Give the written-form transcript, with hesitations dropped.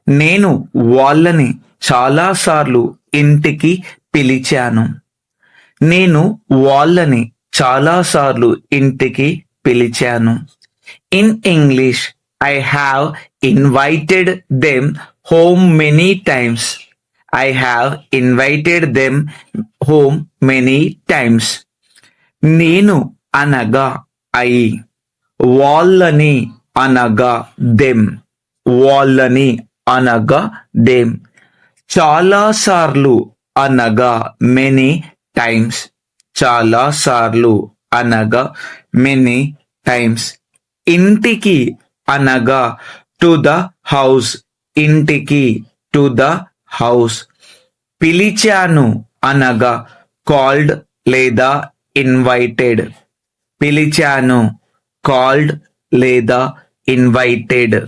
నేను వాళ్ళని చాలాసార్లు ఇంటికి పిలిచాను. నేను వాళ్ళని చాలాసార్లు ఇంటికి పిలిచాను. In English I have invited them home many times. I have invited them home many times. నేను అనగా ఐ, వాళ్ళని అనగా దెమ్, వాళ్ళని అనగా దెమ్, చాలాసార్లు అనగా మెనీ టైమ్స్, చాలాసార్లు అనగా మెనీ టైమ్స్, ఇంటికి అనగా టు ద హౌస్, ఇంటికి టు ద హౌస్, పిలిచాను అనగా కాల్డ్ లేదా ఇన్వైటెడ్, పిలిచాను, కాల్డ్ లేదా ఇన్వైటెడ్.